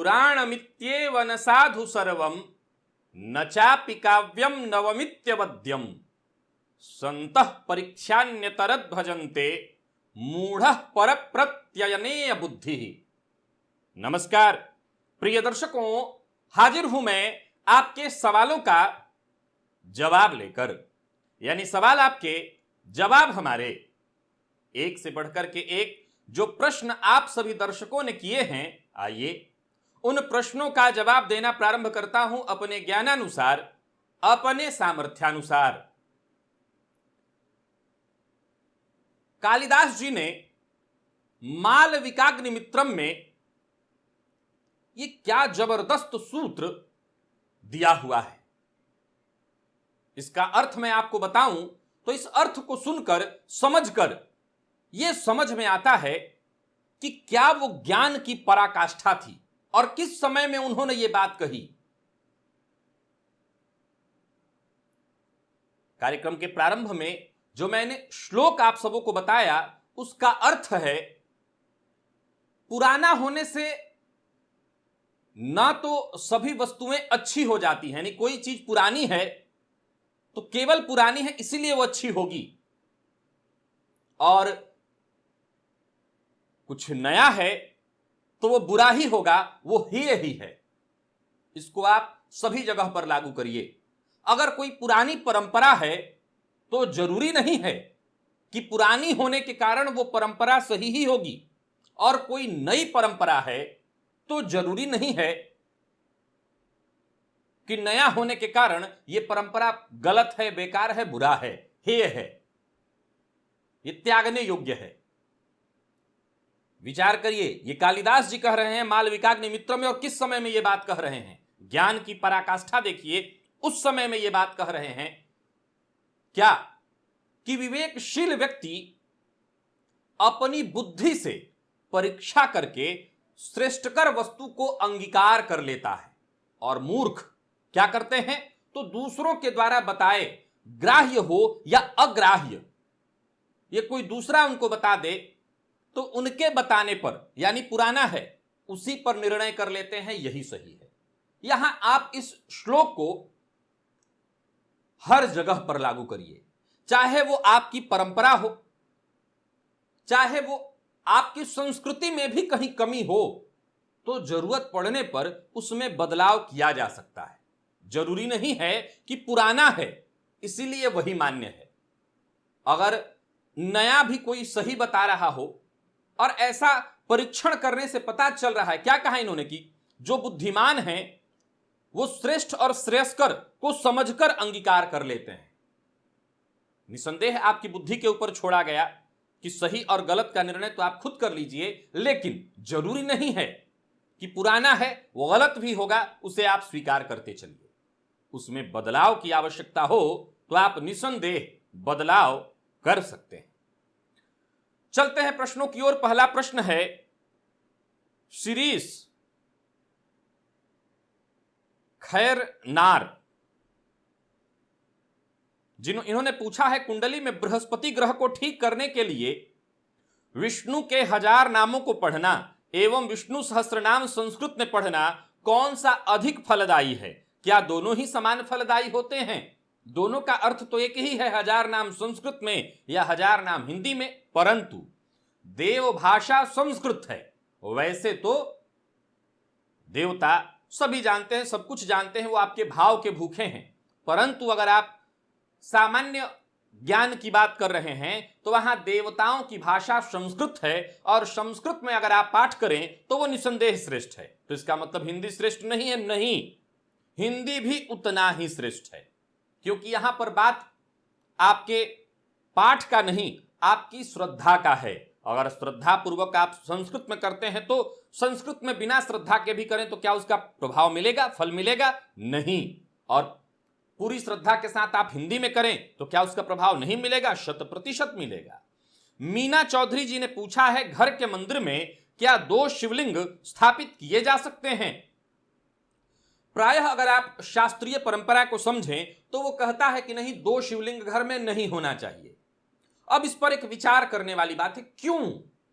पुराणमित्येव न साधु सर्वं न चापि काव्यं नवमित्यवद्यं संतः परीक्षान्यतरद् भजन्ते मूढ़ः परप्रत्ययनेय बुद्धि। नमस्कार प्रिय दर्शकों, हाजिर हूं मैं आपके सवालों का जवाब लेकर, यानी सवाल आपके जवाब हमारे। एक से बढ़कर के एक जो प्रश्न आप सभी दर्शकों ने किए हैं, आइए उन प्रश्नों का जवाब देना प्रारंभ करता हूं अपने ज्ञानानुसार, अपने सामर्थ्यानुसार। कालिदास जी ने मालविकाग्निमित्रम में ये क्या जबरदस्त सूत्र दिया हुआ है। इसका अर्थ मैं आपको बताऊं तो इस अर्थ को सुनकर, समझकर यह समझ में आता है कि क्या वो ज्ञान की पराकाष्ठा थी और किस समय में उन्होंने ये बात कही। कार्यक्रम के प्रारंभ में जो मैंने श्लोक आप सबों को बताया, उसका अर्थ है पुराना होने से ना तो सभी वस्तुएं अच्छी हो जाती हैं, यानी कोई चीज पुरानी है तो केवल पुरानी है इसीलिए वो अच्छी होगी, और कुछ नया है तो वो बुरा ही होगा, वो ही है। इसको आप सभी जगह पर लागू करिए। अगर कोई पुरानी परंपरा है तो जरूरी नहीं है कि पुरानी होने के कारण वो परंपरा सही ही होगी, और कोई नई परंपरा है तो जरूरी नहीं है कि नया होने के कारण यह परंपरा गलत है, बेकार है, बुरा है, हेय है, ये त्यागने योग्य है। विचार करिए, ये कालिदास जी कह रहे हैं मालविकाग्निमित्र में, और किस समय में ये बात कह रहे हैं। ज्ञान की पराकाष्ठा देखिए, उस समय में ये बात कह रहे हैं क्या कि विवेकशील व्यक्ति अपनी बुद्धि से परीक्षा करके श्रेष्ठकर वस्तु को अंगीकार कर लेता है, और मूर्ख क्या करते हैं तो दूसरों के द्वारा बताए, ग्राह्य हो या अग्राह्य, ये कोई दूसरा उनको बता दे तो उनके बताने पर, यानी पुराना है उसी पर निर्णय कर लेते हैं यही सही है। यहां आप इस श्लोक को हर जगह पर लागू करिए, चाहे वो आपकी परंपरा हो, चाहे वो आपकी संस्कृति में भी कहीं कमी हो, तो जरूरत पड़ने पर उसमें बदलाव किया जा सकता है। जरूरी नहीं है कि पुराना है इसीलिए वही मान्य है। अगर नया भी कोई सही बता रहा हो और ऐसा परीक्षण करने से पता चल रहा है, क्या कहा इन्होंने कि जो बुद्धिमान हैं वो श्रेष्ठ और श्रेयस्कर को समझकर अंगीकार कर लेते हैं। निसंदेह आपकी बुद्धि के ऊपर छोड़ा गया कि सही और गलत का निर्णय तो आप खुद कर लीजिए, लेकिन जरूरी नहीं है कि पुराना है वो गलत भी होगा, उसे आप स्वीकार करते चलिए। उसमें बदलाव की आवश्यकता हो तो आप निसंदेह बदलाव कर सकते हैं। चलते हैं प्रश्नों की ओर। पहला प्रश्न है शिरीष खैरनार, इन्होंने पूछा है कुंडली में बृहस्पति ग्रह को ठीक करने के लिए विष्णु के 1000 नामों को पढ़ना एवं विष्णु सहस्त्रनाम संस्कृत में पढ़ना कौन सा अधिक फलदायी है? क्या दोनों ही समान फलदायी होते हैं? दोनों का अर्थ तो एक ही है, 1000 नाम संस्कृत में या 1000 नाम हिंदी में, परंतु देव भाषा संस्कृत है। वैसे तो देवता सभी जानते हैं, सब कुछ जानते हैं, वो आपके भाव के भूखे हैं, परंतु अगर आप सामान्य ज्ञान की बात कर रहे हैं तो वहां देवताओं की भाषा संस्कृत है, और संस्कृत में अगर आप पाठ करें तो वो निसंदेह श्रेष्ठ है। तो इसका मतलब हिंदी श्रेष्ठ नहीं है? नहीं, हिंदी भी उतना ही श्रेष्ठ है, क्योंकि यहां पर बात आपके पाठ का नहीं, आपकी श्रद्धा का है। अगर श्रद्धा पूर्वक आप संस्कृत में करते हैं तो संस्कृत में बिना श्रद्धा के भी करें तो क्या उसका प्रभाव मिलेगा, फल मिलेगा? नहीं। और पूरी श्रद्धा के साथ आप हिंदी में करें तो क्या उसका प्रभाव नहीं मिलेगा? 100% मिलेगा। मीना चौधरी जी ने पूछा है घर के मंदिर में क्या 2 शिवलिंग स्थापित किए जा सकते हैं? प्रायः अगर आप शास्त्रीय परंपरा को समझें तो वो कहता है कि नहीं, 2 शिवलिंग घर में नहीं होना चाहिए। अब इस पर एक विचार करने वाली बात है, क्यों,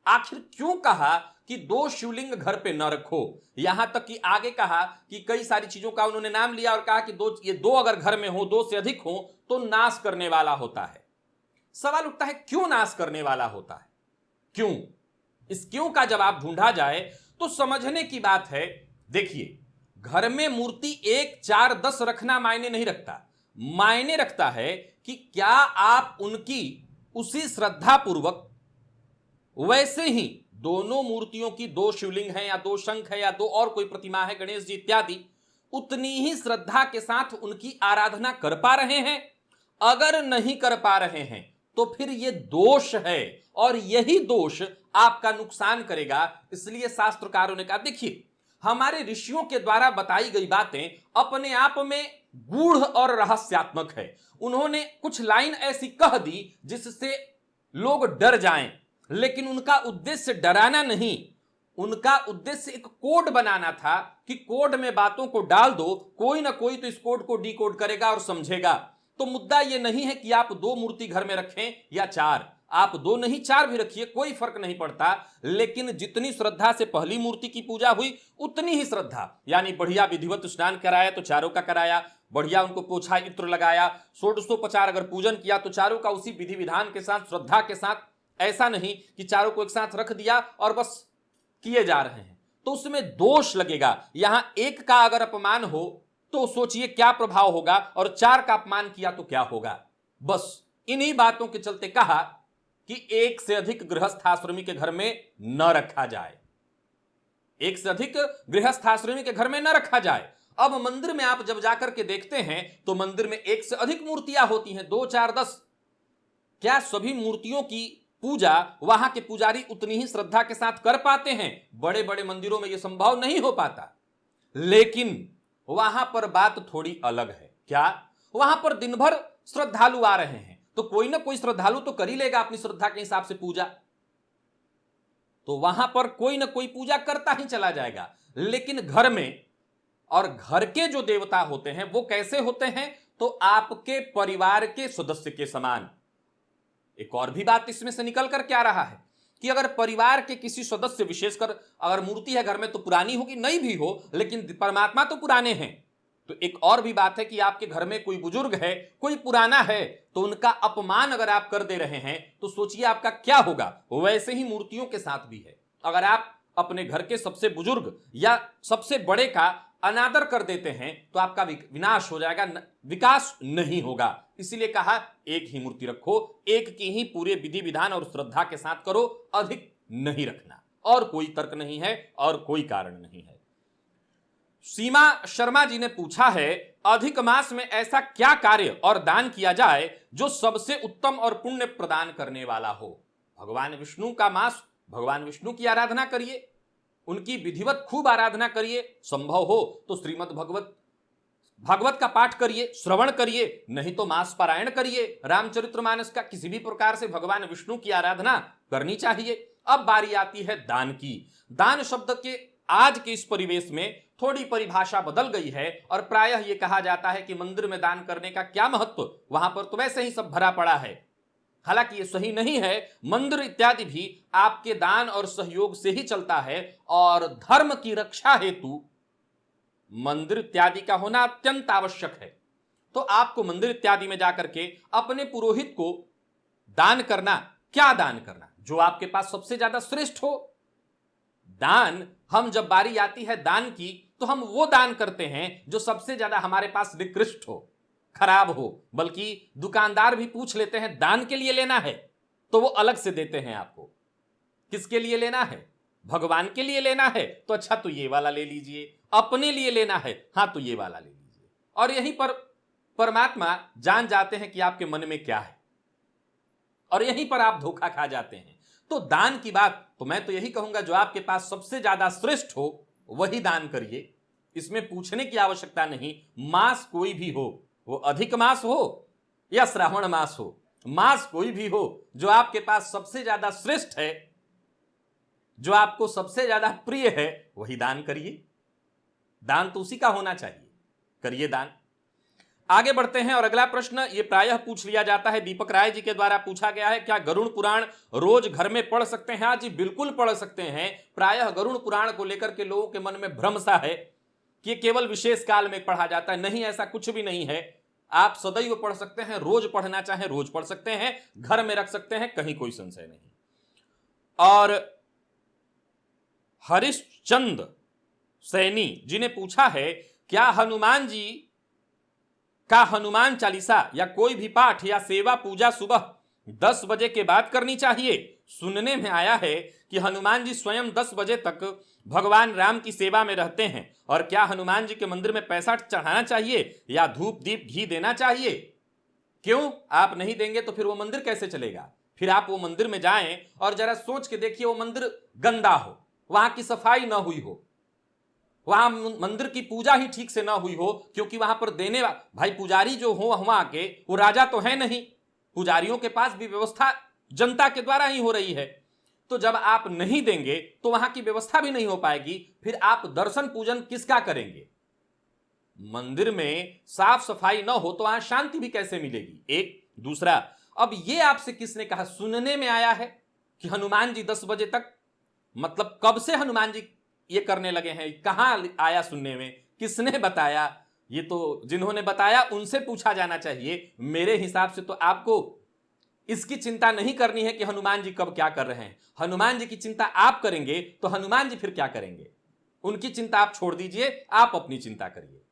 आखिर क्यों कहा कि 2 शिवलिंग घर पे न रखो। यहां तक कि आगे कहा कि कई सारी चीजों का उन्होंने नाम लिया और कहा कि ये दो अगर घर में हो, 2 से अधिक हो तो नाश करने वाला होता है। सवाल उठता है क्यों नाश करने वाला होता है, क्यों? इस क्यों का जवाब ढूंढा जाए तो समझने की बात है। देखिए, घर में मूर्ति 1, 4, 10 रखना मायने नहीं रखता। मायने रखता है कि क्या आप उनकी उसी श्रद्धा पूर्वक, वैसे ही दोनों मूर्तियों की 2 शिवलिंग है या 2 शंख है या 2 और कोई प्रतिमा है, गणेश जी इत्यादि, उतनी ही श्रद्धा के साथ उनकी आराधना कर पा रहे हैं। अगर नहीं कर पा रहे हैं तो फिर यह दोष है और यही दोष आपका नुकसान करेगा। इसलिए शास्त्रकारों ने कहा, देखिए, हमारे ऋषियों के द्वारा बताई गई बातें अपने आप में गूढ़ और रहस्यात्मक है। उन्होंने कुछ लाइन ऐसी कह दी जिससे लोग डर जाएं, लेकिन उनका उद्देश्य डराना नहीं, उनका उद्देश्य एक कोड बनाना था कि कोड में बातों को डाल दो, कोई ना कोई तो इस कोड को डिकोड करेगा और समझेगा। तो मुद्दा यह नहीं है कि आप 2 मूर्ति घर में रखें या 4, आप 2 नहीं 4 भी रखिए, कोई फर्क नहीं पड़ता। लेकिन जितनी श्रद्धा से पहली मूर्ति की पूजा हुई उतनी ही श्रद्धा, यानी बढ़िया विधिवत स्नान कराया तो चारों का कराया, बढ़िया उनको पोछा इत्र लगाया, षोडशोपचार अगर पूजन किया तो चारों का उसी विधि विधान के साथ, श्रद्धा के साथ। ऐसा नहीं कि चारों को एक साथ रख दिया और बस किए जा रहे हैं, तो उसमें दोष लगेगा। यहां 1 का अगर अपमान हो तो सोचिए क्या प्रभाव होगा, और 4 का अपमान किया तो क्या होगा। बस इन्हीं बातों के चलते कहा कि 1 से अधिक गृहस्थाश्रमी के घर में न रखा जाए, 1 से अधिक गृहस्थाश्रमी के घर में न रखा जाए। अब मंदिर में आप जब जाकर के देखते हैं तो मंदिर में 1 से अधिक मूर्तियां होती हैं, 2, 4, 10। क्या सभी मूर्तियों की पूजा वहां के पुजारी उतनी ही श्रद्धा के साथ कर पाते हैं? बड़े बड़े मंदिरों में यह संभव नहीं हो पाता। लेकिन वहां पर बात थोड़ी अलग है। क्या? वहां पर दिन भर श्रद्धालु आ रहे हैं तो कोई ना कोई श्रद्धालु तो कर ही लेगा अपनी श्रद्धा के हिसाब से पूजा, तो वहां पर कोई ना कोई पूजा करता ही चला जाएगा। लेकिन घर में, और घर के जो देवता होते हैं वो कैसे होते हैं? तो आपके परिवार के सदस्य के समान। एक और भी बात इसमें से निकल कर क्या रहा है कि अगर परिवार के किसी सदस्य, विशेषकर अगर मूर्ति है घर में तो पुरानी होगी, नई भी हो, लेकिन परमात्मा तो पुराने हैं। तो एक और भी बात है कि आपके घर में कोई बुजुर्ग है, कोई पुराना है, तो उनका अपमान अगर आप कर दे रहे हैं तो सोचिए आपका क्या होगा। वैसे ही मूर्तियों के साथ भी है। अगर आप अपने घर के सबसे बुजुर्ग या सबसे बड़े का अनादर कर देते हैं तो आपका विनाश हो जाएगा, विकास नहीं होगा। इसीलिए कहा 1 ही मूर्ति रखो, 1 की ही पूरे विधि विधान और श्रद्धा के साथ करो, अधिक नहीं रखना। और कोई तर्क नहीं है और कोई कारण नहीं है। सीमा शर्मा जी ने पूछा है, अधिक मास में ऐसा क्या कार्य और दान किया जाए जो सबसे उत्तम और पुण्य प्रदान करने वाला हो? भगवान विष्णु का मास, भगवान विष्णु की आराधना करिए, उनकी विधिवत खूब आराधना करिए, संभव हो तो श्रीमद् भागवत का पाठ करिए, श्रवण करिए, नहीं तो मास पारायण करिए, रामचरितमानस का, किसी भी प्रकार से भगवान विष्णु की आराधना करनी चाहिए। अब बारी आती है दान की। दान शब्द के आज के इस परिवेश में थोड़ी परिभाषा बदल गई है और प्रायः यह कहा जाता है कि मंदिर में दान करने का क्या महत्व, वहां पर तो वैसे ही सब भरा पड़ा है। हालांकि ये सही नहीं है। मंदिर इत्यादि भी आपके दान और सहयोग से ही चलता है, और धर्म की रक्षा हेतु मंदिर इत्यादि का होना अत्यंत आवश्यक है। तो आपको मंदिर इत्यादि में जाकर के अपने पुरोहित को दान करना, क्या दान करना? जो आपके पास सबसे ज्यादा श्रेष्ठ हो। दान, हम जब बारी आती है दान की तो हम वो दान करते हैं जो सबसे ज्यादा हमारे पास निकृष्ट हो, खराब हो। बल्कि दुकानदार भी पूछ लेते हैं दान के लिए लेना है तो वो अलग से देते हैं आपको। किसके लिए लेना है? भगवान के लिए लेना है तो अच्छा तो ये वाला ले लीजिए, अपने लिए लेना है हाँ तो ये वाला ले लीजिए। और यहीं पर परमात्मा जान जाते हैं कि आपके मन में क्या है, और यहीं पर आप धोखा खा जाते हैं। तो दान की बात तो मैं तो यही कहूंगा, जो आपके पास सबसे ज्यादा श्रेष्ठ हो वही दान करिए। इसमें पूछने की आवश्यकता नहीं। मास कोई भी हो, वो अधिक मास हो या श्रावण मास हो, मास कोई भी हो, जो आपके पास सबसे ज्यादा श्रेष्ठ है, जो आपको सबसे ज्यादा प्रिय है, वही दान करिए। दान तो उसी का होना चाहिए, करिए दान। आगे बढ़ते हैं और अगला प्रश्न ये प्रायः पूछ लिया जाता है, दीपक राय जी के द्वारा पूछा गया है, क्या गरुड़ पुराण रोज घर में पढ़ सकते हैं? हाँ जी, बिल्कुल पढ़ सकते हैं। प्रायः गरुड़ पुराण को लेकर के लोगों के मन में भ्रम सा है कि ये केवल विशेष काल में पढ़ा जाता है। नहीं, ऐसा कुछ भी नहीं है। आप सदैव पढ़ सकते हैं, रोज पढ़ना चाहे रोज पढ़ सकते हैं, घर में रख सकते हैं, कहीं कोई संशय नहीं। और हरिश्चंद सैनी जी ने पूछा है, क्या हनुमान जी का हनुमान चालीसा या कोई भी पाठ या सेवा पूजा सुबह 10 बजे के बाद करनी चाहिए? सुनने में आया है कि हनुमान जी स्वयं 10 बजे तक भगवान राम की सेवा में रहते हैं। और क्या हनुमान जी के मंदिर में पैसा चढ़ाना चाहिए या धूप दीप घी देना चाहिए? क्यों? आप नहीं देंगे तो फिर वो मंदिर कैसे चलेगा? फिर आप वो मंदिर में जाएं और जरा सोच के देखिए, वो मंदिर गंदा हो, वहां की सफाई ना हुई हो, वहां मंदिर की पूजा ही ठीक से ना हुई हो, क्योंकि वहां पर देने भाई पुजारी जो हो वहां के, वो राजा तो है नहीं, पुजारियों के पास भी व्यवस्था जनता के द्वारा ही हो रही है। तो जब आप नहीं देंगे तो वहां की व्यवस्था भी नहीं हो पाएगी, फिर आप दर्शन पूजन किसका करेंगे? मंदिर में साफ सफाई ना हो तो वहां शांति भी कैसे मिलेगी? एक दूसरा, अब ये आपसे किसने कहा? सुनने में आया है कि हनुमान जी 10 बजे तक, मतलब कब से हनुमान जी ये करने लगे हैं? कहां आया सुनने में? किसने बताया? ये तो जिन्होंने बताया उनसे पूछा जाना चाहिए। मेरे हिसाब से तो आपको इसकी चिंता नहीं करनी है कि हनुमान जी कब क्या कर रहे हैं। हनुमान जी की चिंता आप करेंगे तो हनुमान जी फिर क्या करेंगे? उनकी चिंता आप छोड़ दीजिए, आप अपनी चिंता करिए।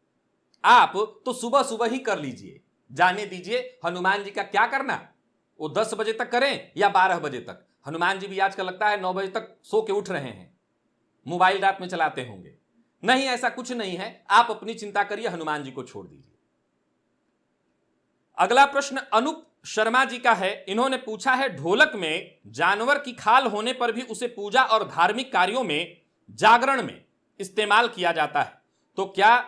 आप तो सुबह सुबह ही कर लीजिए, जाने दीजिए हनुमान जी का क्या करना। वो 10 बजे तक करें या 12 बजे तक। हनुमान जी भी आजकल लगता है 9 बजे तक सो के उठ रहे हैं, मोबाइल रात में चलाते होंगे। नहीं, ऐसा कुछ नहीं है। आप अपनी चिंता करिए, हनुमान जी को छोड़ दीजिए। अगला प्रश्न अनूप शर्मा जी का है। इन्होंने पूछा है, ढोलक में जानवर की खाल होने पर भी उसे पूजा और धार्मिक कार्यों में, जागरण में इस्तेमाल किया जाता है, तो क्या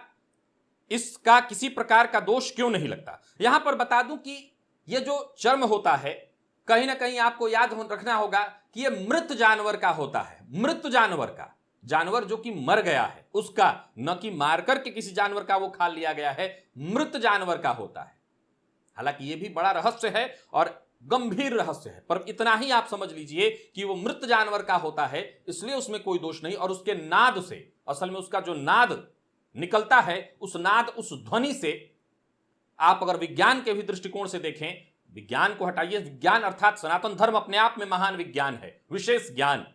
इसका किसी प्रकार का दोष क्यों नहीं लगता? यहां पर बता दूं कि यह जो चर्म होता है, कहीं ना कहीं आपको याद रखना होगा कि यह मृत जानवर का होता है। मृत जानवर का, जानवर जो कि मर गया है उसका, न कि मारकर के किसी जानवर का वो खाल लिया गया है, मृत जानवर का होता है। हालांकि यह भी बड़ा रहस्य है और गंभीर रहस्य है, पर इतना ही आप समझ लीजिए कि वो मृत जानवर का होता है, इसलिए उसमें कोई दोष नहीं। और उसके नाद से, असल में उसका जो नाद निकलता है, उस नाद, उस ध्वनि से, आप अगर विज्ञान के भी दृष्टिकोण से देखें, विज्ञान को हटाइए, विज्ञान अर्थात सनातन धर्म अपने आप में महान विज्ञान है, विशेष ज्ञान,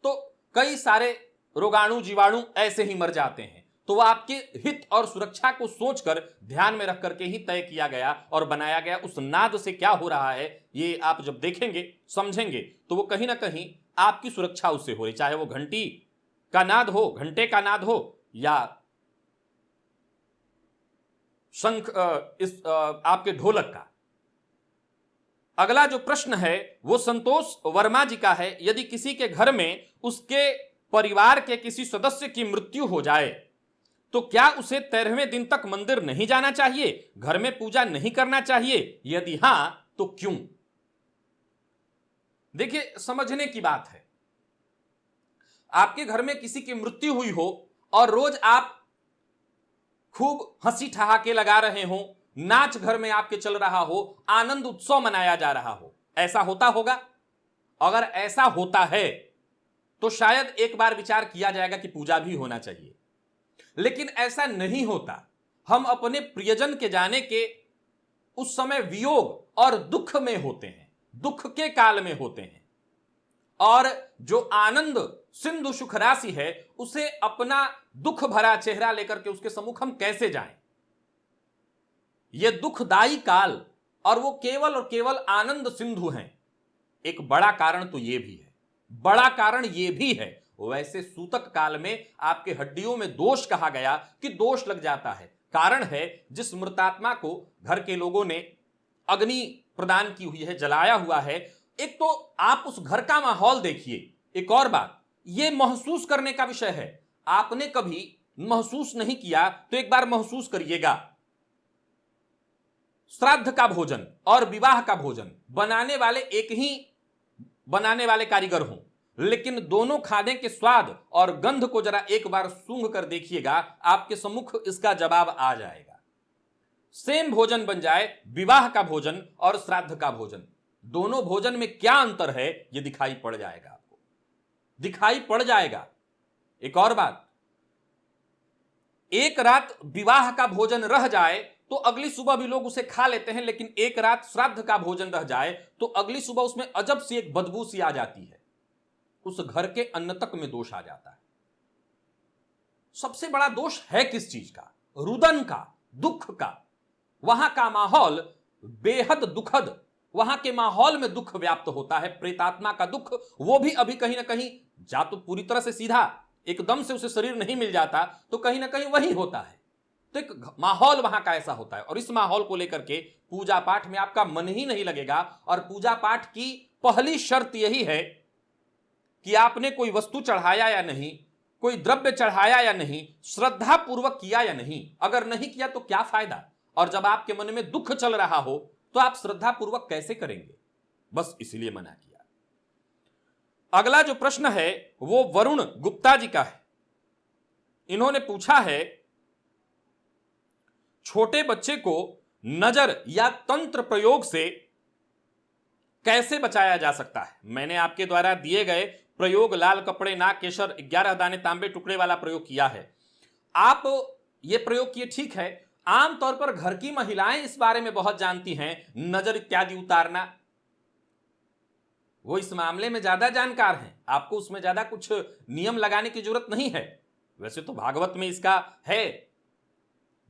तो कई सारे रोगाणु जीवाणु ऐसे ही मर जाते हैं। तो वह आपके हित और सुरक्षा को सोचकर, ध्यान में रख करके ही तय किया गया और बनाया गया। उस नाद से क्या हो रहा है ये आप जब देखेंगे, समझेंगे, तो वो कहीं ना कहीं आपकी सुरक्षा उससे हो रही, चाहे वो घंटी का नाद हो, घंटे का नाद हो, या शंख, आपके ढोलक का। अगला जो प्रश्न है वो संतोष वर्मा जी का है। यदि किसी के घर में उसके परिवार के किसी सदस्य की मृत्यु हो जाए तो क्या उसे 13वें दिन तक मंदिर नहीं जाना चाहिए, घर में पूजा नहीं करना चाहिए? यदि हां तो क्यों? देखिए, समझने की बात है, आपके घर में किसी की मृत्यु हुई हो और रोज आप खूब हंसी ठहाके लगा रहे हो, नाच घर में आपके चल रहा हो, आनंद उत्सव मनाया जा रहा हो, ऐसा होता होगा? अगर ऐसा होता है तो शायद एक बार विचार किया जाएगा कि पूजा भी होना चाहिए। लेकिन ऐसा नहीं होता। हम अपने प्रियजन के जाने के उस समय वियोग और दुख में होते हैं, दुख के काल में होते हैं, और जो आनंद सिंधु सुख राशि है, उसे अपना दुख भरा चेहरा लेकर के उसके सम्मुख हम कैसे जाएं? यह दुखदाई काल, और वो केवल और केवल आनंद सिंधु हैं। एक बड़ा कारण तो यह भी है, बड़ा कारण यह भी है। वैसे सूतक काल में आपके हड्डियों में दोष कहा गया कि दोष लग जाता है। कारण है, जिस मृतात्मा को घर के लोगों ने अग्नि प्रदान की हुई है, जलाया हुआ है, एक तो आप उस घर का माहौल देखिए। एक और बात, यह महसूस करने का विषय है। आपने कभी महसूस नहीं किया तो एक बार महसूस करिएगा। श्राद्ध का भोजन और विवाह का भोजन बनाने वाले एक ही बनाने वाले कारीगर हों, लेकिन दोनों खाने के स्वाद और गंध को जरा एक बार सूंघ कर देखिएगा, आपके सम्मुख इसका जवाब आ जाएगा। सेम भोजन बन जाए, विवाह का भोजन और श्राद्ध का भोजन, दोनों भोजन में क्या अंतर है यह दिखाई पड़ जाएगा, आपको दिखाई पड़ जाएगा। एक और बात, एक रात विवाह का भोजन रह जाए तो अगली सुबह भी लोग उसे खा लेते हैं, लेकिन एक रात श्राद्ध का भोजन रह जाए तो अगली सुबह उसमें अजब सी एक बदबू सी आ जाती है, उस घर के अन्न तक में दोष आ जाता है। सबसे बड़ा दोष है किस चीज का? रुदन का, दुख का। वहां का माहौल बेहद दुखद, वहां के माहौल में दुख व्याप्त होता है, प्रेतात्मा का दुख, वो भी अभी कहीं ना कहीं, जा तो पूरी तरह से सीधा एकदम से उसे शरीर नहीं मिल जाता तो कहीं ना कहीं वही होता है। तो एक माहौल वहां का ऐसा होता है, और इस माहौल को लेकर के पूजा पाठ में आपका मन ही नहीं लगेगा। और पूजा पाठ की पहली शर्त यही है कि आपने कोई वस्तु चढ़ाया या नहीं, कोई द्रव्य चढ़ाया या नहीं, श्रद्धा पूर्वक किया या नहीं। अगर नहीं किया तो क्या फायदा? और जब आपके मन में दुख चल रहा हो तो आप श्रद्धा पूर्वक कैसे करेंगे? बस इसलिए मना किया। अगला जो प्रश्न है वो वरुण गुप्ता जी का है। इन्होंने पूछा है, छोटे बच्चे को नजर या तंत्र प्रयोग से कैसे बचाया जा सकता है? मैंने आपके द्वारा दिए गए प्रयोग, लाल कपड़े, नाक, केसर, 11 दाने तांबे टुकड़े वाला प्रयोग किया है। आप ये प्रयोग किए, ठीक है। आमतौर पर घर की महिलाएं इस बारे में बहुत जानती हैं, नजर इत्यादि उतारना, वो इस मामले में ज्यादा जानकार हैं। आपको उसमें ज्यादा कुछ नियम लगाने की जरूरत नहीं है। वैसे तो भागवत में इसका है,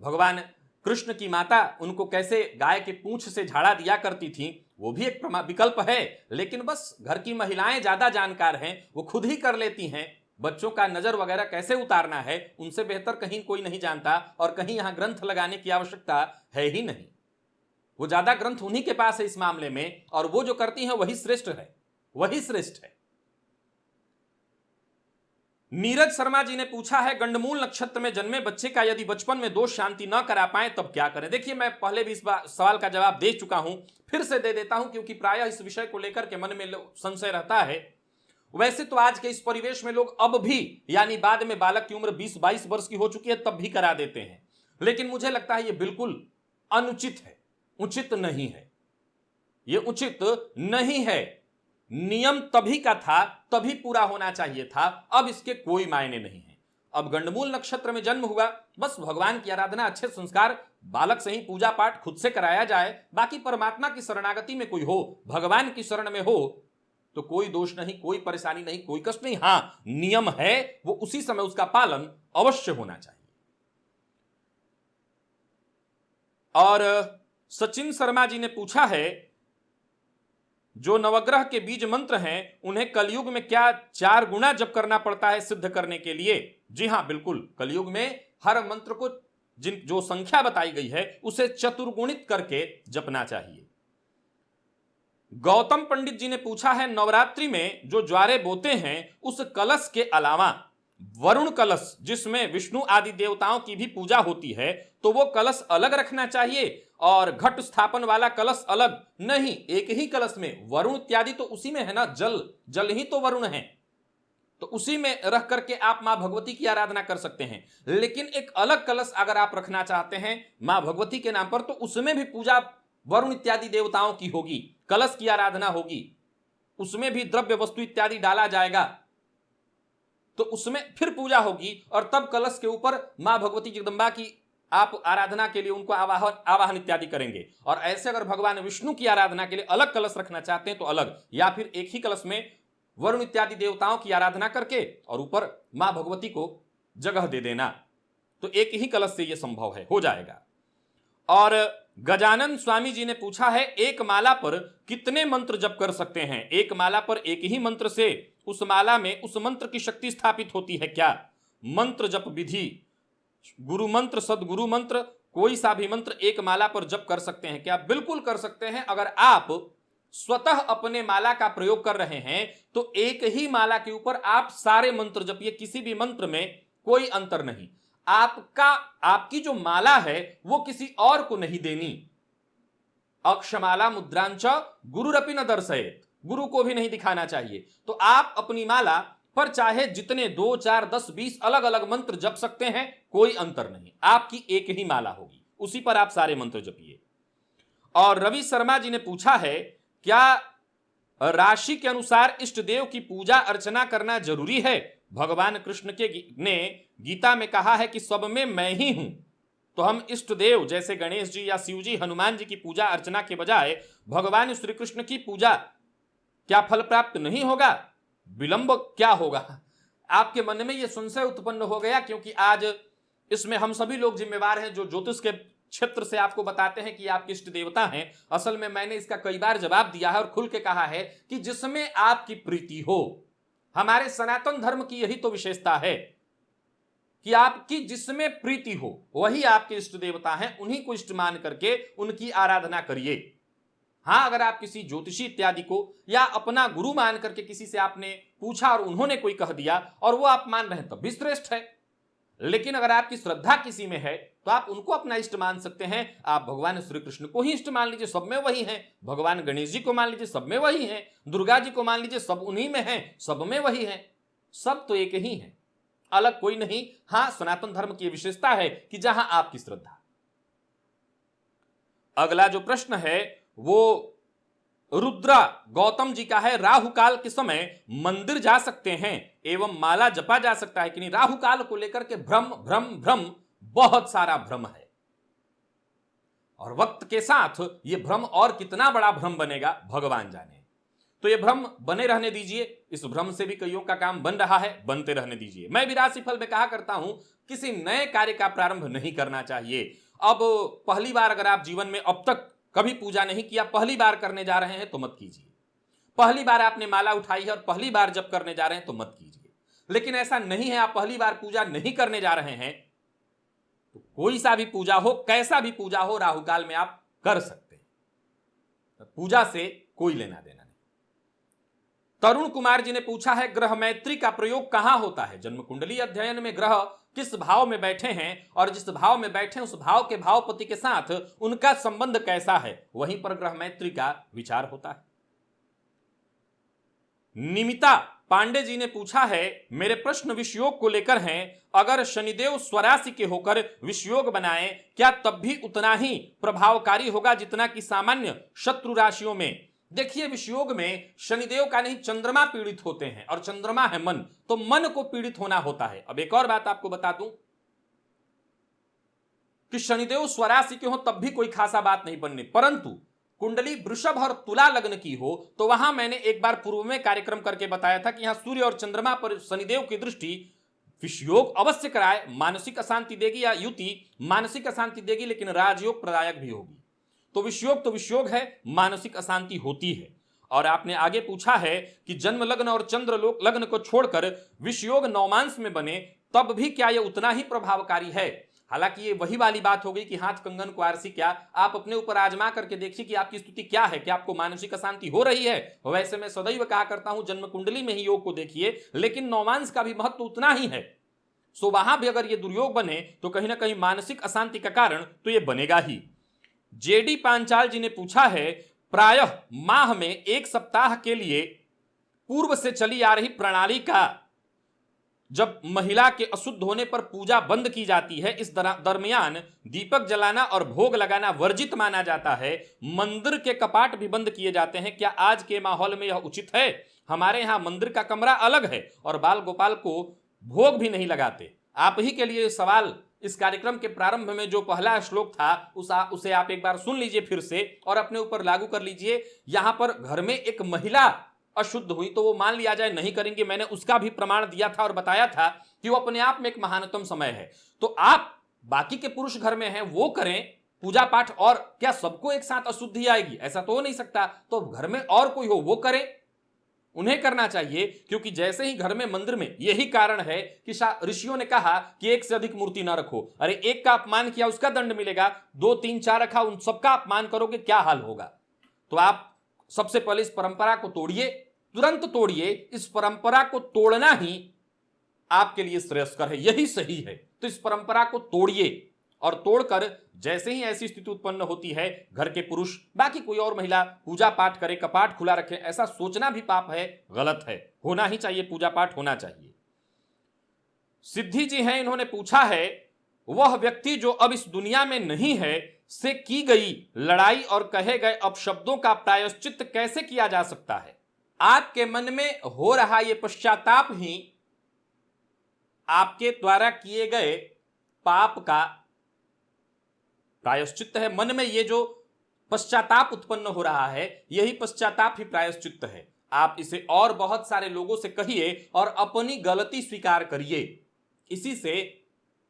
भगवान कृष्ण की माता उनको कैसे गाय के पूंछ से झाड़ा दिया करती थी, वो भी एक विकल्प है। लेकिन बस घर की महिलाएं ज्यादा जानकार हैं, वो खुद ही कर लेती हैं। बच्चों का नजर वगैरह कैसे उतारना है उनसे बेहतर कहीं कोई नहीं जानता, और कहीं यहां ग्रंथ लगाने की आवश्यकता है ही नहीं। वो ज्यादा ग्रंथ उन्हीं के पास है इस मामले में, और वो जो करती हैं वही श्रेष्ठ है, वही श्रेष्ठ है। नीरज शर्मा जी ने पूछा है, गंडमूल नक्षत्र में जन्मे बच्चे का यदि बचपन में दोष शांति न करा पाए तब क्या करें? देखिए, मैं पहले भी इस सवाल का जवाब दे चुका हूं, फिर से दे देता हूं, क्योंकि प्रायः इस विषय को लेकर के मन में संशय रहता है। वैसे तो आज के इस परिवेश में लोग अब भी, यानी बाद में बालक की उम्र 20-22 वर्ष की हो चुकी है तब भी करा देते हैं, लेकिन मुझे लगता है यह बिल्कुल अनुचित है, उचित नहीं है, यह उचित नहीं है। नियम तभी का था, तभी पूरा होना चाहिए था, अब इसके कोई मायने नहीं है। अब गंडमूल नक्षत्र में जन्म हुआ, बस भगवान की आराधना, अच्छे संस्कार, बालक से ही पूजा पाठ खुद से कराया जाए, बाकी परमात्मा की शरणागति में कोई हो, भगवान की शरण में हो तो कोई दोष नहीं, कोई परेशानी नहीं, कोई कष्ट नहीं। हां, नियम है, वो उसी समय उसका पालन अवश्य होना चाहिए। और सचिन शर्मा जी ने पूछा है, जो नवग्रह के बीज मंत्र हैं उन्हें कलयुग में क्या 4 गुना जप करना पड़ता है सिद्ध करने के लिए? जी हां, बिल्कुल। कलयुग में हर मंत्र को जो संख्या बताई गई है उसे चतुर्गुणित करके जपना चाहिए। गौतम पंडित जी ने पूछा है, नवरात्रि में जो ज्वारे बोते हैं उस कलश के अलावा वरुण कलश जिसमें विष्णु आदि देवताओं की भी पूजा होती है, तो वो कलश अलग रखना चाहिए और घट स्थापन वाला कलश अलग नहीं? एक ही कलश में वरुण इत्यादि तो उसी में है ना, जल ही तो वरुण है, तो उसी में रख करके आप मां भगवती की आराधना कर सकते हैं। लेकिन एक अलग कलश अगर आप रखना चाहते हैं मां भगवती के नाम पर, तो उसमें भी पूजा वरुण इत्यादि देवताओं की होगी, कलश की आराधना होगी, उसमें भी द्रव्य वस्तु इत्यादि डाला जाएगा, तो उसमें फिर पूजा होगी, और तब कलश के ऊपर मां भगवती जगदम्बा की आप आराधना के लिए उनको आवाहन इत्यादि करेंगे। और ऐसे अगर भगवान विष्णु की आराधना के लिए अलग कलश रखना चाहते हैं तो अलग, या फिर एक ही कलश में वरुण इत्यादि देवताओं की आराधना करके और ऊपर मां भगवती को जगह दे देना, तो एक ही कलश से यह संभव है, हो जाएगा। और गजानन स्वामी जी ने पूछा है, एक माला पर कितने मंत्र जप कर सकते हैं? एक माला पर एक ही मंत्र से उस माला में उस मंत्र की शक्ति स्थापित होती है क्या? मंत्र जप विधि, गुरु मंत्र, सदगुरु मंत्र, कोई सा भी मंत्र एक माला पर जप कर सकते हैं क्या? बिल्कुल कर सकते हैं। अगर आप स्वतः अपने माला का प्रयोग कर रहे हैं तो एक ही माला के ऊपर आप सारे मंत्र जपिए, किसी भी मंत्र में कोई अंतर नहीं। आपकी जो माला है वो किसी और को नहीं देनी। अक्षमाला मुद्रांच गुरुरपि न दर्शयेत, गुरु को भी नहीं दिखाना चाहिए। तो आप अपनी माला पर चाहे जितने 2, 4, 10, 20 अलग अलग मंत्र जप सकते हैं, कोई अंतर नहीं, आपकी एक ही माला होगी, उसी पर आप सारे मंत्र जपिए। और रवि शर्मा जी ने पूछा है, क्या राशि के अनुसार इष्ट देव की पूजा अर्चना करना जरूरी है? भगवान कृष्ण ने गीता में कहा है कि सब में मैं ही हूं, तो हम इष्ट देव जैसे गणेश जी या शिव जी, हनुमान जी की पूजा अर्चना के बजाय भगवान श्री कृष्ण की पूजा क्या फल प्राप्त नहीं होगा? विलंब क्या होगा? आपके मन में यह संशय उत्पन्न हो गया, क्योंकि आज इसमें हम सभी लोग जिम्मेवार हैं जो ज्योतिष के क्षेत्र से आपको बताते हैं कि आपके इष्ट देवता हैं। असल में मैंने इसका कई बार जवाब दिया है और खुल के कहा है कि जिसमें आपकी प्रीति हो। हमारे सनातन धर्म की यही तो विशेषता है कि आपकी जिसमें प्रीति हो वही आपके इष्ट देवता हैं, उन्हीं को इष्ट मान करके उनकी आराधना करिए। हां, अगर आप किसी ज्योतिषी इत्यादि को या अपना गुरु मान करके किसी से आपने पूछा और उन्होंने कोई कह दिया और वो आप मान रहे हैं, तब भी श्रेष्ठ है। लेकिन अगर आपकी श्रद्धा किसी में है तो आप उनको अपना इष्ट मान सकते हैं। आप भगवान श्री कृष्ण को ही इष्ट मान लीजिए, सब में वही हैं। भगवान गणेश जी को मान लीजिए, सब में वही हैं। दुर्गा जी को मान लीजिए, सब उन्हीं में हैं, सब में वही हैं। सब तो एक ही है, अलग कोई नहीं। हां, सनातन धर्म की विशेषता है कि जहां आपकी श्रद्धा। अगला जो प्रश्न है वो रुद्रा गौतम जी का है। राहु काल के समय मंदिर जा सकते हैं एवं माला जपा जा सकता है कि नहीं? राहु काल को लेकर के भ्रम भ्रम भ्रम, बहुत सारा भ्रम है और वक्त के साथ यह भ्रम और कितना बड़ा भ्रम बनेगा भगवान जाने। तो यह भ्रम बने रहने दीजिए। इस भ्रम से भी कईयों का काम बन रहा है, बनते रहने दीजिए। मैं भी राशिफल में कहा करता हूं, किसी नए कार्य का प्रारंभ नहीं करना चाहिए। अब पहली बार अगर आप जीवन में अब तक कभी पूजा नहीं किया, पहली बार करने जा रहे हैं तो मत कीजिए। पहली बार आपने माला उठाई है और पहली बार जप करने जा रहे हैं तो मत कीजिए। लेकिन ऐसा नहीं है, आप पहली बार पूजा नहीं करने जा रहे हैं तो कोई सा भी पूजा हो, कैसा भी पूजा हो, राहु काल में आप कर सकते हैं। पूजा से कोई लेना देना नहीं। तरुण कुमार जी ने पूछा है, ग्रह मैत्री का प्रयोग कहां होता है? जन्म कुंडली अध्ययन में ग्रह किस भाव में बैठे हैं और जिस भाव में बैठे उस भाव के भावपति के साथ उनका संबंध कैसा है, वहीं पर ग्रह मैत्री का विचार होता है। निमिता पांडे जी ने पूछा है, मेरे प्रश्न विषयोग को लेकर हैं। अगर शनिदेव स्वराशि के होकर विषयोग बनाएं, क्या तब भी उतना ही प्रभावकारी होगा जितना कि सामान्य शत्रु राशियों में? देखिए, विषयोग में शनिदेव का नहीं, चंद्रमा पीड़ित होते हैं और चंद्रमा है मन, तो मन को पीड़ित होना होता है। अब एक और बात आपको बता दूं कि शनिदेव स्वराशि के हो तब भी कोई खासा बात नहीं बनने, परंतु कुंडली वृषभ और तुला लग्न की हो तो वहां मैंने एक बार पूर्व में कार्यक्रम करके बताया था कि यहां सूर्य और चंद्रमा पर शनिदेव की दृष्टि विषयोग अवश्य कराए। मानसिक अशांति देगी, या युति मानसिक अशांति देगी लेकिन राजयोग प्रदायक भी होगी। तो विषयोग है, मानसिक अशांति होती है। और आपने आगे पूछा है कि जन्म लग्न और चंद्र लग्न को छोड़कर विषयोग नवमांश में बने तब भी क्या यह उतना ही प्रभावकारी है? हालांकि ये वही वाली बात हो गई कि हाथ कंगन को आरसी क्या। आप अपने ऊपर आजमा करके देखिए कि आपकी स्थिति क्या है, क्या आपको मानसिक अशांति हो रही है? वैसे मैं सदैव कहा करता हूं, जन्म कुंडली में ही योग को देखिए, लेकिन नवमांश का भी महत्व उतना ही है। सो वहां भी अगर ये दुर्योग बने तो कहीं ना कहीं मानसिक अशांति का कारण तो ये बनेगा ही। जेडी पांचाल जी ने पूछा है, प्रायः माह में एक सप्ताह के लिए पूर्व से चली आ रही प्रणाली का जब महिला के अशुद्ध होने पर पूजा बंद की जाती है, इस दरमियान दीपक जलाना और भोग लगाना वर्जित माना जाता है। मंदिर के कपाट भी बंद किए जाते हैं। क्या आज के माहौल में यह उचित है? हमारे यहाँ मंदिर का कमरा अलग है और बाल गोपाल को भोग भी नहीं लगाते। आप ही के लिए सवाल, इस कार्यक्रम के प्रारंभ में जो पहला श्लोक था उसे आप एक बार सुन लीजिए फिर से और अपने ऊपर लागू कर लीजिए। यहां पर घर में एक महिला अशुद्ध हुई तो वो मान लिया जाए नहीं करेंगे, मैंने उसका भी प्रमाण दिया था और बताया था कि वो अपने आप में एक महानतम समय है। तो आप बाकी के पुरुष घर में हैं वो करें पूजा पाठ, और क्या सबको एक साथ अशुद्धि आएगी? ऐसा तो हो नहीं सकता। तो घर में और कोई हो वो करें, उन्हें करना चाहिए। क्योंकि जैसे ही घर में मंदिर में, यही कारण है कि ऋषियों ने कहा कि एक से अधिक मूर्ति ना रखो। अरे एक का अपमान किया उसका दंड मिलेगा, 2 3 4 रखा उन सबका अपमान करोगे, क्या हाल होगा? तो आप सबसे पहले इस परंपरा को तोड़िए, तुरंत तोड़िए। इस परंपरा को तोड़ना ही आपके लिए श्रेयस्कर है, यही सही है। तो इस परंपरा को तोड़िए और तोड़कर जैसे ही ऐसी स्थिति उत्पन्न होती है, घर के पुरुष बाकी कोई और महिला पूजा पाठ करे, कपाट खुला रखे, ऐसा सोचना भी पाप है, गलत है। होना ही चाहिए, पूजा पाठ होना चाहिए। सिद्धि जी हैं, इन्होंने पूछा है वह व्यक्ति जो अब इस दुनिया में नहीं है से की गई लड़ाई और कहे गए अपशब्दों का प्रायश्चित कैसे किया जा सकता है? आपके मन में हो रहा यह पश्चाताप ही आपके द्वारा किए गए पाप का प्रायश्चित है। मन में ये जो पश्चाताप उत्पन्न हो रहा है, यही पश्चाताप ही प्रायश्चित है। आप इसे और बहुत सारे लोगों से कहिए और अपनी गलती स्वीकार करिए, इसी से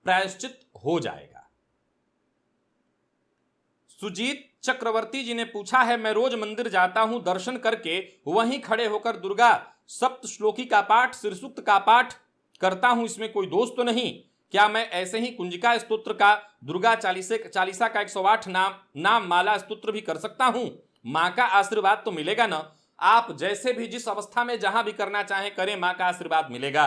प्रायश्चित हो जाएगा। सुजीत चक्रवर्ती जी ने पूछा है, मैं रोज मंदिर जाता हूं, दर्शन करके वहीं खड़े होकर दुर्गा सप्त श्लोकी का पाठ, श्रीसूक्त का पाठ करता हूं, इसमें कोई दोष तो नहीं? क्या मैं ऐसे ही कुंजिका स्तोत्र का, दुर्गा चालीसा का 108 नाम माला स्तोत्र भी कर सकता हूं? मां का आशीर्वाद तो मिलेगा ना। आप जैसे भी जिस अवस्था में जहां भी करना चाहें करें, मां का आशीर्वाद मिलेगा।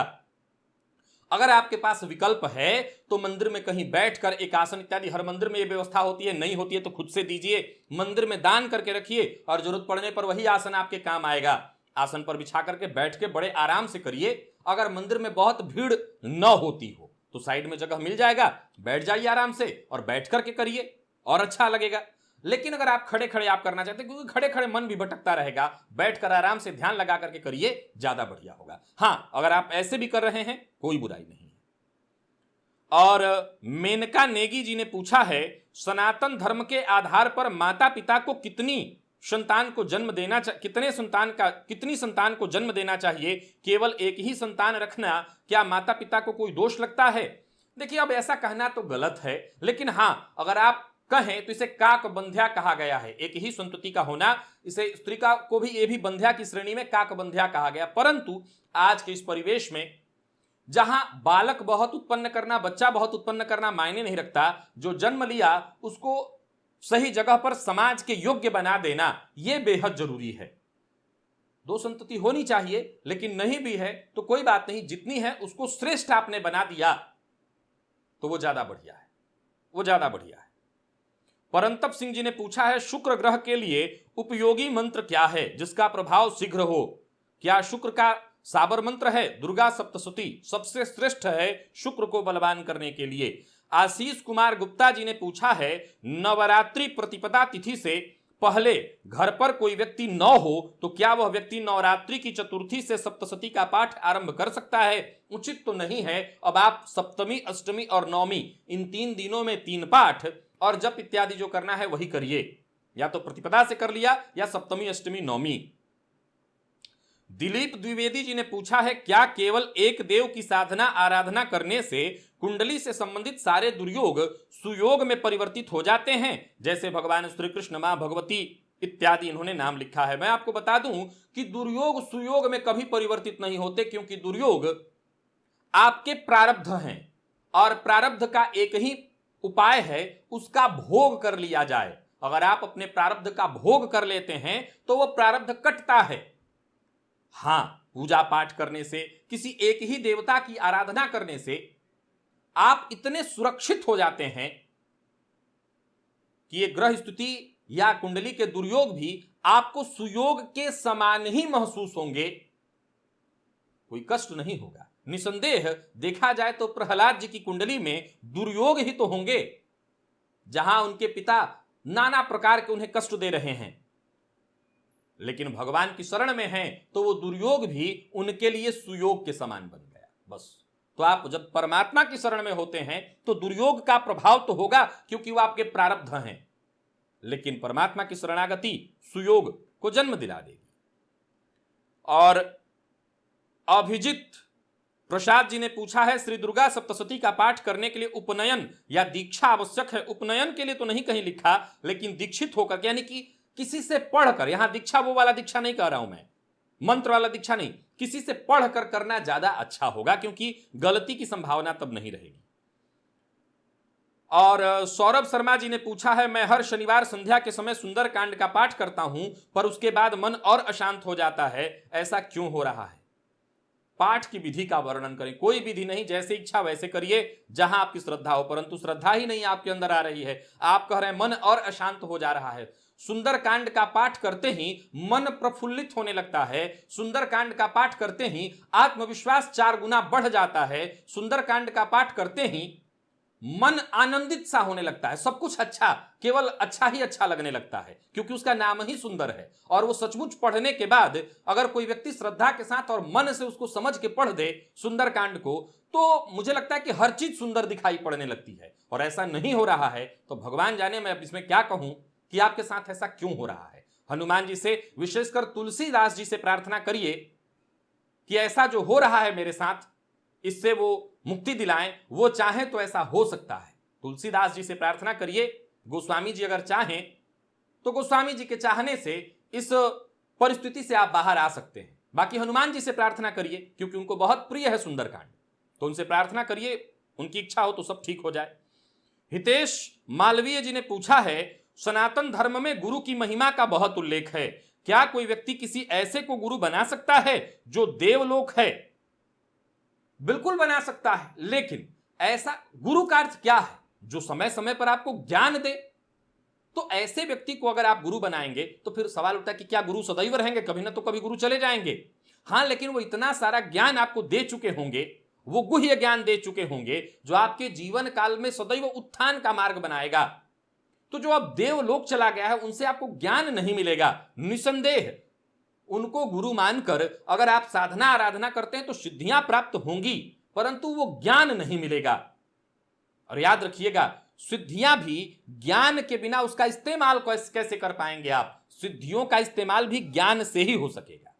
अगर आपके पास विकल्प है तो मंदिर में कहीं बैठकर एक आसन इत्यादि, हर मंदिर में यह व्यवस्था होती है, नहीं होती है तो खुद से दीजिए। मंदिर में दान करके रखिए और जरूरत पड़ने पर वही आसन आपके काम आएगा। आसन पर बिछा करके बैठ के बड़े आराम से करिए। अगर मंदिर में बहुत भीड़ न होती हो तो साइड में जगह मिल जाएगा, बैठ जाइए आराम से और बैठ करके करिए और अच्छा लगेगा। लेकिन अगर आप खड़े खड़े आप करना चाहते हैं, क्योंकि खड़े खड़े मन भी भटकता रहेगा, बैठकर आराम से ध्यान लगा करके करिए, ज्यादा बढ़िया होगा। हां, अगर आप ऐसे भी कर रहे हैं कोई बुराई नहीं है। और मेनका नेगी जी ने पूछा है, सनातन धर्म के आधार पर माता पिता को कितनी संतान को जन्म देना चाहिए? केवल एक ही संतान रखना क्या माता पिता को कोई दोष लगता है? देखिए, अब ऐसा कहना तो गलत है, लेकिन हां, अगर आप कहें तो इसे काक बंध्या कहा गया है। एक ही संतति का होना, इसे स्त्री का को भी ये भी बंध्या की श्रेणी में काक बंध्या कहा गया। परंतु आज के इस परिवेश में जहां बालक बहुत उत्पन्न करना, बच्चा बहुत उत्पन्न करना मायने नहीं रखता, जो जन्म लिया उसको सही जगह पर समाज के योग्य बना देना, यह बेहद जरूरी है। दो संतति होनी चाहिए, लेकिन नहीं भी है तो कोई बात नहीं, जितनी है उसको श्रेष्ठ आपने बना दिया तो वो ज्यादा बढ़िया है, वो ज्यादा बढ़िया है। परंतप सिंह जी ने पूछा है, शुक्र ग्रह के लिए उपयोगी मंत्र क्या है जिसका प्रभाव शीघ्र हो? क्या शुक्र का साबर मंत्र है? दुर्गा सप्तशती सबसे श्रेष्ठ है शुक्र को बलवान करने के लिए। आशीष कुमार गुप्ता जी ने पूछा है, नवरात्रि प्रतिपदा तिथि से पहले घर पर कोई व्यक्ति न हो तो क्या वह व्यक्ति नवरात्रि की चतुर्थी से सप्तशती का पाठ आरंभ कर सकता है? उचित तो नहीं है। अब आप सप्तमी, अष्टमी और नवमी, इन 3 दिनों में 3 पाठ और जप इत्यादि जो करना है वही करिए। या तो प्रतिपदा से कर लिया या सप्तमी, अष्टमी, नवमी। दिलीप द्विवेदी जी ने पूछा है, क्या केवल एक देव की साधना आराधना करने से कुंडली से संबंधित सारे दुर्योग सुयोग में परिवर्तित हो जाते हैं? जैसे भगवान श्री कृष्ण, मां भगवती इत्यादि इन्होंने नाम लिखा है। मैं आपको बता दूं कि दुर्योग सुयोग में कभी परिवर्तित नहीं होते, क्योंकि दुर्योग आपके प्रारब्ध हैं और प्रारब्ध का एक ही उपाय है, उसका भोग कर लिया जाए। अगर आप अपने प्रारब्ध का भोग कर लेते हैं तो वह प्रारब्ध कटता है। हां, पूजा पाठ करने से, किसी एक ही देवता की आराधना करने से आप इतने सुरक्षित हो जाते हैं कि ये ग्रह स्थिति या कुंडली के दुर्योग भी आपको सुयोग के समान ही महसूस होंगे, कोई कष्ट नहीं होगा। निसंदेह देखा जाए तो प्रहलाद जी की कुंडली में दुर्योग ही तो होंगे, जहां उनके पिता नाना प्रकार के उन्हें कष्ट दे रहे हैं, लेकिन भगवान की शरण में हैं तो वो दुर्योग भी उनके लिए सुयोग के समान बन गया। बस, तो आप जब परमात्मा की शरण में होते हैं तो दुर्योग का प्रभाव तो होगा, क्योंकि वो आपके प्रारब्ध हैं, लेकिन परमात्मा की शरणागति सुयोग को जन्म दिला देगी। और अभिजीत प्रसाद जी ने पूछा है, श्री दुर्गा सप्तशती का पाठ करने के लिए उपनयन या दीक्षा आवश्यक है? उपनयन के लिए तो नहीं कहीं लिखा, लेकिन दीक्षित होकर, यानी कि किसी से पढ़कर, यहां दीक्षा वो वाला दीक्षा नहीं कह रहा हूं मैं, मंत्र वाला दीक्षा नहीं, किसी से पढ़कर करना ज्यादा अच्छा होगा, क्योंकि गलती की संभावना तब नहीं रहेगी। और सौरभ शर्मा जी ने पूछा है, मैं हर शनिवार संध्या के समय सुंदरकांड का पाठ करता हूं, पर उसके बाद मन और अशांत हो जाता है, ऐसा क्यों हो रहा है? पाठ की विधि का वर्णन करें। कोई विधि नहीं, जैसे इच्छा वैसे करिए, जहां आपकी श्रद्धा हो, परंतु श्रद्धा ही नहीं आपके अंदर आ रही है। आप कह रहे हैं मन और अशांत हो जा रहा है। सुंदरकांड का पाठ करते ही मन प्रफुल्लित होने लगता है, सुंदरकांड का पाठ करते ही आत्मविश्वास 4 गुना बढ़ जाता है, सुंदरकांड का पाठ करते ही मन आनंदित सा होने लगता है, सब कुछ अच्छा, केवल अच्छा ही अच्छा लगने लगता है, क्योंकि उसका नाम ही सुंदर है। और वो सचमुच पढ़ने के बाद अगर कोई व्यक्ति श्रद्धा के साथ और मन से उसको समझ के पढ़ दे सुंदरकांड को, तो मुझे लगता है कि हर चीज सुंदर दिखाई पड़ने लगती है। और ऐसा नहीं हो रहा है तो भगवान जाने मैं अब इसमें क्या कहूं कि आपके साथ ऐसा क्यों हो रहा है। हनुमान जी से, विशेषकर तुलसीदास जी से प्रार्थना करिए कि ऐसा जो हो रहा है मेरे साथ, इससे वो मुक्ति दिलाएं। वो चाहें तो ऐसा हो सकता है। तुलसीदास जी से प्रार्थना करिए। गोस्वामी जी अगर चाहें तो गोस्वामी जी के चाहने से इस परिस्थिति से आप बाहर आ सकते हैं। बाकी हनुमान जी से प्रार्थना करिए, क्योंकि उनको बहुत प्रिय है सुंदरकांड, तो उनसे प्रार्थना करिए, उनकी इच्छा हो तो सब ठीक हो जाए। हितेश मालवीय जी ने पूछा है, सनातन धर्म में गुरु की महिमा का बहुत उल्लेख है, क्या कोई व्यक्ति किसी ऐसे को गुरु बना सकता है जो देवलोक है? बिल्कुल बना सकता है, लेकिन ऐसा गुरु का अर्थ क्या है? जो समय समय पर आपको ज्ञान दे। तो ऐसे व्यक्ति को अगर आप गुरु बनाएंगे तो फिर सवाल उठता है कि क्या गुरु सदैव रहेंगे? कभी ना तो कभी गुरु चले जाएंगे। हां, लेकिन वो इतना सारा ज्ञान आपको दे चुके होंगे, वो गुह्य ज्ञान दे चुके होंगे जो आपके जीवन काल में सदैव उत्थान का मार्ग बनाएगा। तो जो अब देवलोक चला गया है उनसे आपको ज्ञान नहीं मिलेगा। निसंदेह उनको गुरु मानकर अगर आप साधना आराधना करते हैं तो सिद्धियां प्राप्त होंगी, परंतु वो ज्ञान नहीं मिलेगा। और याद रखिएगा, सिद्धियां भी ज्ञान के बिना उसका इस्तेमाल कैसे कर पाएंगे आप? सिद्धियों का इस्तेमाल भी ज्ञान से ही हो सकेगा।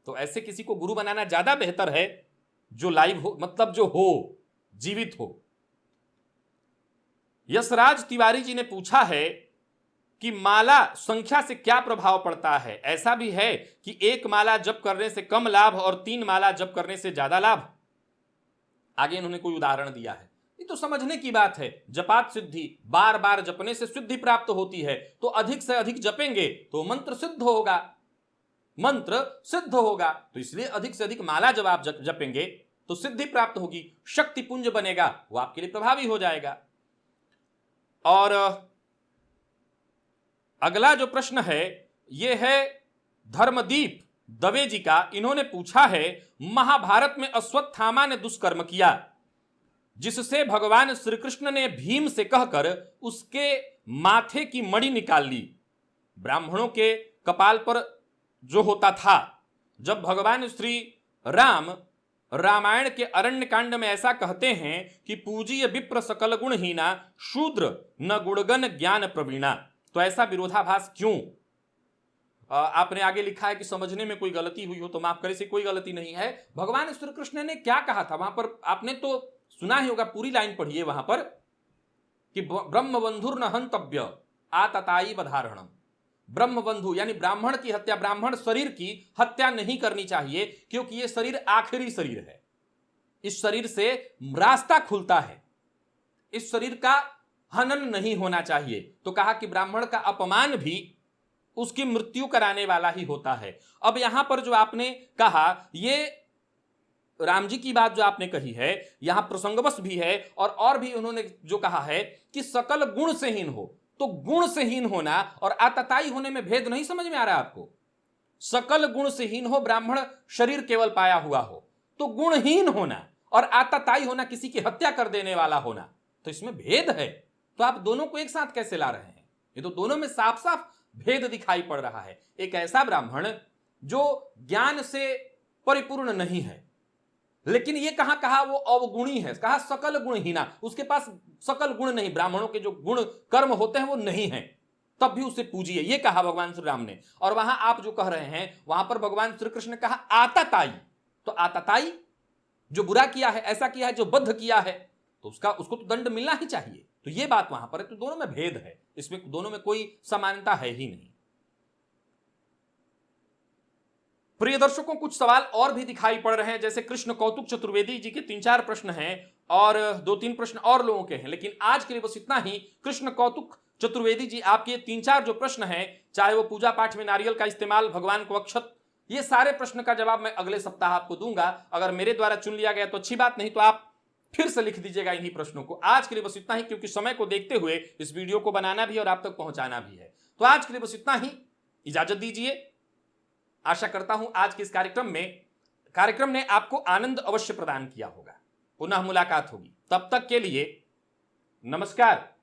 तो ऐसे किसी को गुरु बनाना ज्यादा बेहतर है जो लाइव हो, मतलब जो हो, जीवित हो। यशराज तिवारी जी ने पूछा है कि माला संख्या से क्या प्रभाव पड़ता है? ऐसा भी है कि एक माला जप करने से कम लाभ और 3 माला जप करने से ज्यादा लाभ? आगे इन्होंने कोई उदाहरण दिया है। ये तो समझने की बात है। जपात सिद्धि, बार बार जपने से सिद्धि प्राप्त होती है, तो अधिक से अधिक जपेंगे तो मंत्र सिद्ध होगा, मंत्र सिद्ध होगा। तो इसलिए अधिक से अधिक माला जब आप जपेंगे तो सिद्धि प्राप्त होगी, शक्ति पुंज बनेगा, वो आपके लिए प्रभावी हो जाएगा। और अगला जो प्रश्न है यह है धर्मदीप दवे जी का। इन्होंने पूछा है, महाभारत में अश्वत्थामा ने दुष्कर्म किया जिससे भगवान श्री कृष्ण ने भीम से कहकर उसके माथे की मणि निकाल ली। ब्राह्मणों के कपाल पर जो होता था, जब भगवान श्री राम रामायण के अरण्य कांड में ऐसा कहते हैं कि पूजीय विप्र सकल गुणहीना शूद्र न गुणगन ज्ञान प्रवीणा, तो ऐसा विरोधाभास क्यों? आपने आगे लिखा है कि समझने में कोई गलती हुई हो तो माफ करें, से कोई गलती नहीं है। भगवान श्री कृष्ण ने क्या कहा था वहां पर? आपने तो सुना ही होगा, पूरी लाइन पढ़िए वहां पर कि ब्रह्मबंधुर न हंतव्य आतताई बधारणम। ब्रह्मबंधु यानी ब्राह्मण की हत्या, ब्राह्मण शरीर की हत्या नहीं करनी चाहिए, क्योंकि यह शरीर आखिरी शरीर है। इस शरीर से रास्ता खुलता है, इस शरीर का हनन नहीं होना चाहिए। तो कहा कि ब्राह्मण का अपमान भी उसकी मृत्यु कराने वाला ही होता है। अब यहां पर जो आपने कहा, ये राम जी की बात जो आपने कही है यहां प्रसंगवश भी है, और भी उन्होंने जो कहा है कि सकल गुण से हीन हो, तो गुण से हीन होना और आतताई होने में भेद नहीं समझ में आ रहा आपको? सकल गुण से हीन हो, ब्राह्मण शरीर केवल पाया हुआ हो, तो गुणहीन होना और आतताई होना, किसी की हत्या कर देने वाला होना, तो इसमें भेद है। तो आप दोनों को एक साथ कैसे ला रहे हैं? ये तो दोनों में साफ साफ भेद दिखाई पड़ रहा है। एक ऐसा ब्राह्मण जो ज्ञान से परिपूर्ण नहीं है, लेकिन ये कहा वो अवगुणी है, कहा सकल गुणहीना, उसके पास सकल गुण नहीं, ब्राह्मणों के जो गुण कर्म होते हैं वो नहीं है, तब भी उसे पूजिए, ये कहा भगवान श्री राम ने। और वहां आप जो कह रहे हैं वहां पर भगवान श्री कृष्ण ने कहा आतताई, तो आतताई जो बुरा किया है, ऐसा किया है जो बद्ध किया है, तो उसको तो दंड मिलना ही चाहिए। तो ये बात वहां पर है। तो दोनों में भेद है, इसमें दोनों में कोई समानता है ही नहीं। प्रिय दर्शकों, कुछ सवाल और भी दिखाई पड़ रहे हैं, जैसे कृष्ण कौतुक चतुर्वेदी जी के 3-4 प्रश्न हैं और 2-3 प्रश्न और लोगों के हैं, लेकिन आज के लिए बस इतना ही। कृष्ण कौतुक चतुर्वेदी जी, आपके 3-4 जो प्रश्न हैं, चाहे वो पूजा पाठ में नारियल का इस्तेमाल, भगवान को अक्षत, ये सारे प्रश्न का जवाब मैं अगले सप्ताह आपको दूंगा। अगर मेरे द्वारा चुन लिया गया तो अच्छी बात, नहीं तो आप फिर से लिख दीजिएगा इन्हीं प्रश्नों को। आज के लिए बस इतना ही, क्योंकि समय को देखते हुए इस वीडियो को बनाना भी और आप तक पहुंचाना भी है। तो आज के लिए बस इतना ही, इजाजत दीजिए। आशा करता हूं आज के इस कार्यक्रम ने आपको आनंद अवश्य प्रदान किया होगा। पुनः मुलाकात होगी। तब तक के लिए नमस्कार।